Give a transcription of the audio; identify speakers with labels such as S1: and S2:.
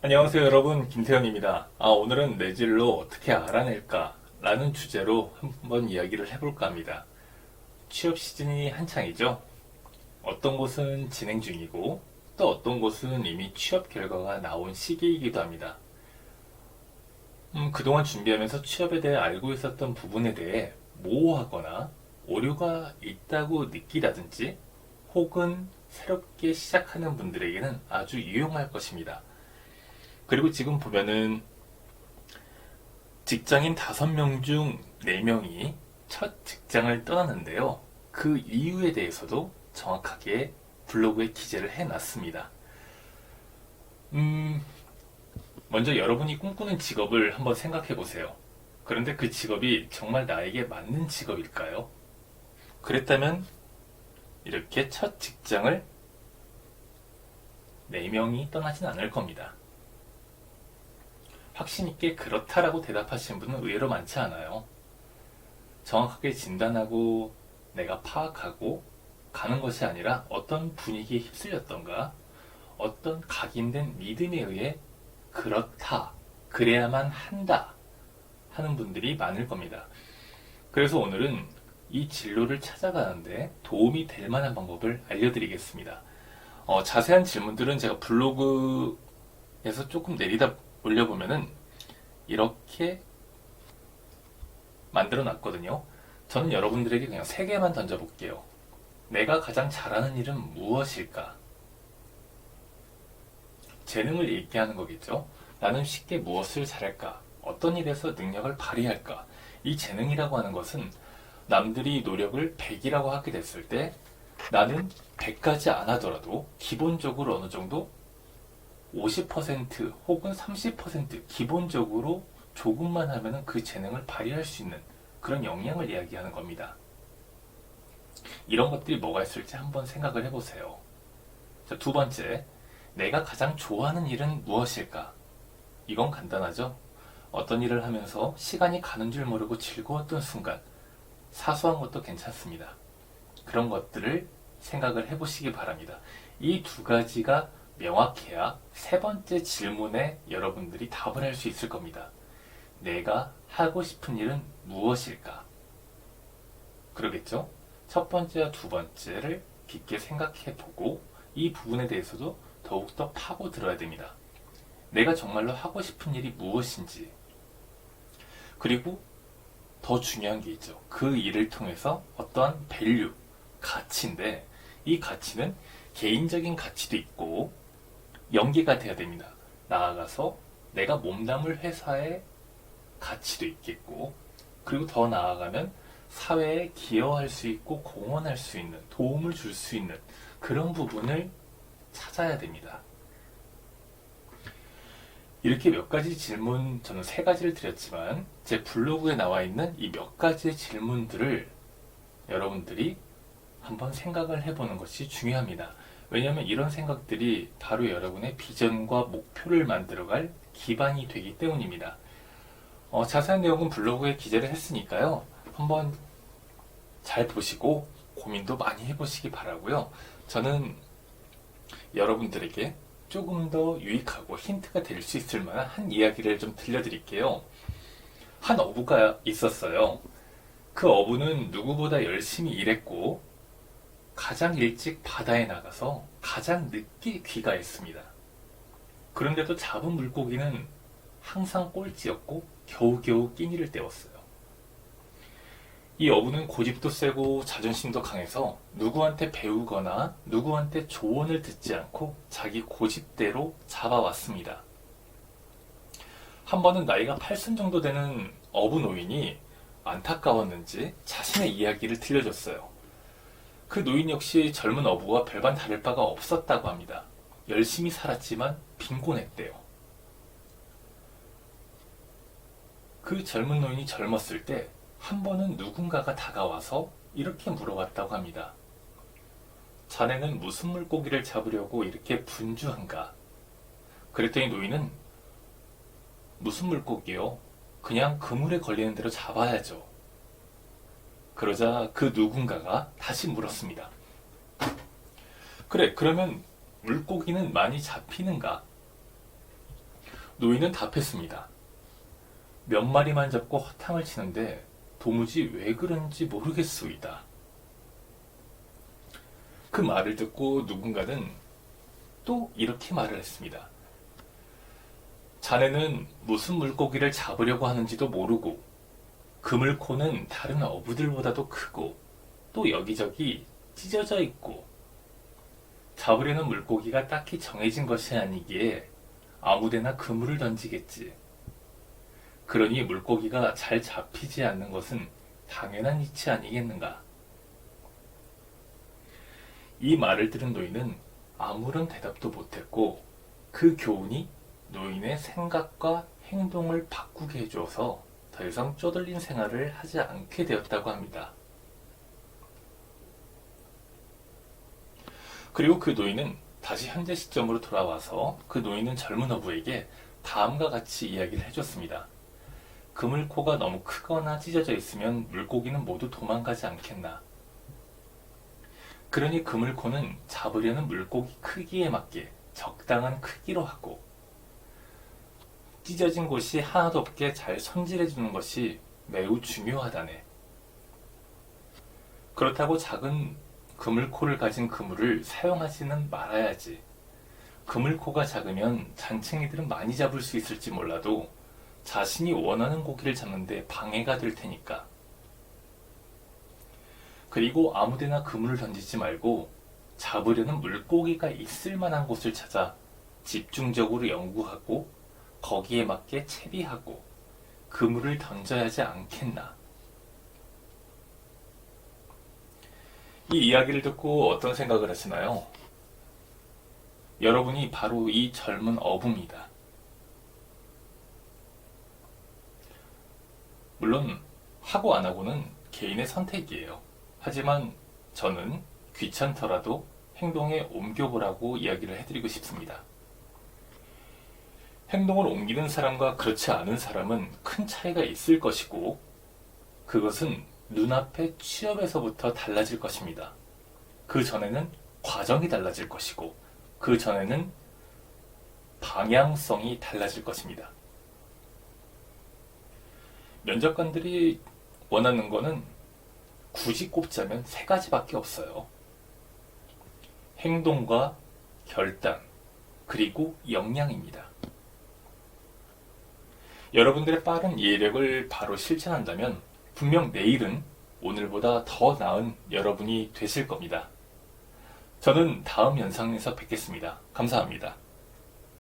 S1: 안녕하세요 여러분, 김태현입니다. 오늘은 내질로 어떻게 알아낼까 라는 주제로 한번 이야기를 해볼까 합니다. 취업 시즌이 한창이죠. 어떤 곳은 진행 중이고 또 어떤 곳은 이미 취업 결과가 나온 시기이기도 합니다. 그동안 준비하면서 취업에 대해 알고 있었던 부분에 대해 모호하거나 오류가 있다고 느끼다든지 혹은 새롭게 시작하는 분들에게는 아주 유용할 것입니다. 그리고 지금 보면은 직장인 5명 중 4명이 첫 직장을 떠나는데요. 그 이유에 대해서도 정확하게 블로그에 기재를 해놨습니다. 먼저 여러분이 꿈꾸는 직업을 한번 생각해 보세요. 그런데 그 직업이 정말 나에게 맞는 직업일까요? 그랬다면 이렇게 첫 직장을 4명이 떠나진 않을 겁니다. 확신 있게 그렇다라고 대답하시는 분은 의외로 많지 않아요. 정확하게 진단하고 내가 파악하고 가는 것이 아니라 어떤 분위기에 휩쓸렸던가 어떤 각인된 믿음에 의해 그렇다, 그래야만 한다 하는 분들이 많을 겁니다. 그래서 오늘은 이 진로를 찾아가는데 도움이 될 만한 방법을 알려드리겠습니다. 자세한 질문들은 제가 블로그에서 조금 내리다 올려보면은 이렇게 만들어 놨거든요. 저는 여러분들에게 그냥 3개만 던져볼게요. 내가 가장 잘하는 일은 무엇일까? 재능을 얘기하는 거겠죠. 나는 쉽게 무엇을 잘할까? 어떤 일에서 능력을 발휘할까? 이 재능이라고 하는 것은 남들이 노력을 100이라고 하게 됐을 때 나는 100까지 안 하더라도 기본적으로 어느 정도 50% 혹은 30% 기본적으로 조금만 하면 그 재능을 발휘할 수 있는 그런 역량을 이야기하는 겁니다. 이런 것들이 뭐가 있을지 한번 생각을 해보세요. 자, 2번째, 내가 가장 좋아하는 일은 무엇일까? 이건 간단하죠? 어떤 일을 하면서 시간이 가는 줄 모르고 즐거웠던 순간, 사소한 것도 괜찮습니다. 그런 것들을 생각을 해보시기 바랍니다. 이 2가지가 명확해야 3번째 질문에 여러분들이 답을 할 수 있을 겁니다. 내가 하고 싶은 일은 무엇일까? 그러겠죠? 첫 번째와 2번째를 깊게 생각해 보고 이 부분에 대해서도 더욱더 파고 들어야 됩니다. 내가 정말로 하고 싶은 일이 무엇인지, 그리고 더 중요한 게 있죠. 그 일을 통해서 어떠한 밸류, 가치인데 이 가치는 개인적인 가치도 있고 연계가 돼야 됩니다. 나아가서 내가 몸담을 회사의 가치도 있겠고, 그리고 더 나아가면 사회에 기여할 수 있고 공헌할 수 있는, 도움을 줄 수 있는 그런 부분을 찾아야 됩니다. 이렇게 몇 가지 질문, 저는 3가지를 드렸지만 제 블로그에 나와 있는 이 몇 가지의 질문들을 여러분들이 한번 생각을 해보는 것이 중요합니다. 왜냐하면 이런 생각들이 바로 여러분의 비전과 목표를 만들어갈 기반이 되기 때문입니다. 자세한 내용은 블로그에 기재를 했으니까요. 한번 잘 보시고 고민도 많이 해보시기 바라고요. 저는 여러분들에게 조금 더 유익하고 힌트가 될 수 있을 만한 한 이야기를 좀 들려드릴게요. 한 어부가 있었어요. 그 어부는 누구보다 열심히 일했고 가장 일찍 바다에 나가서 가장 늦게 귀가했습니다. 그런데도 잡은 물고기는 항상 꼴찌였고 겨우겨우 끼니를 때웠어요. 이 어부는 고집도 세고 자존심도 강해서 누구한테 배우거나 누구한테 조언을 듣지 않고 자기 고집대로 잡아왔습니다. 한 번은 나이가 8순 정도 되는 어부 노인이 안타까웠는지 자신의 이야기를 들려줬어요. 그 노인 역시 젊은 어부와 별반 다를 바가 없었다고 합니다. 열심히 살았지만 빈곤했대요. 그 젊은 노인이 젊었을 때 한 번은 누군가가 다가와서 이렇게 물어봤다고 합니다. 자네는 무슨 물고기를 잡으려고 이렇게 분주한가? 그랬더니 노인은 무슨 물고기요? 그냥 그물에 걸리는 대로 잡아야죠. 그러자 그 누군가가 다시 물었습니다. 그래, 그러면 물고기는 많이 잡히는가? 노인은 답했습니다. 몇 마리만 잡고 허탕을 치는데 도무지 왜 그런지 모르겠소이다. 그 말을 듣고 누군가는 또 이렇게 말을 했습니다. 자네는 무슨 물고기를 잡으려고 하는지도 모르고 그물코는 다른 어부들보다도 크고 또 여기저기 찢어져 있고 잡으려는 물고기가 딱히 정해진 것이 아니기에 아무데나 그물을 던지겠지. 그러니 물고기가 잘 잡히지 않는 것은 당연한 이치 아니겠는가. 이 말을 들은 노인은 아무런 대답도 못했고 그 교훈이 노인의 생각과 행동을 바꾸게 해줘서 더 이상 쪼들린 생활을 하지 않게 되었다고 합니다. 그리고 그 노인은 다시 현재 시점으로 돌아와서 그 노인은 젊은 어부에게 다음과 같이 이야기를 해줬습니다. 그물코가 너무 크거나 찢어져 있으면 물고기는 모두 도망가지 않겠나. 그러니 그물코는 잡으려는 물고기 크기에 맞게 적당한 크기로 하고 찢어진 곳이 하나도 없게 잘 손질해주는 것이 매우 중요하다네. 그렇다고 작은 그물코를 가진 그물을 사용하지는 말아야지. 그물코가 작으면 잔챙이들은 많이 잡을 수 있을지 몰라도 자신이 원하는 고기를 잡는데 방해가 될 테니까. 그리고 아무데나 그물을 던지지 말고 잡으려는 물고기가 있을 만한 곳을 찾아 집중적으로 연구하고 거기에 맞게 채비하고 그물을 던져야 하지 않겠나. 이 이야기를 듣고 어떤 생각을 하시나요? 여러분이 바로 이 젊은 어부입니다. 물론 하고 안 하고는 개인의 선택이에요. 하지만 저는 귀찮더라도 행동에 옮겨보라고 이야기를 해드리고 싶습니다. 행동을 옮기는 사람과 그렇지 않은 사람은 큰 차이가 있을 것이고 그것은 눈앞의 취업에서부터 달라질 것입니다. 그 전에는 과정이 달라질 것이고 그 전에는 방향성이 달라질 것입니다. 면접관들이 원하는 거는 굳이 꼽자면 세 가지밖에 없어요. 행동과 결단, 그리고 역량입니다. 여러분들의 빠른 이해력을 바로 실천한다면 분명 내일은 오늘보다 더 나은 여러분이 되실 겁니다. 저는 다음 영상에서 뵙겠습니다. 감사합니다.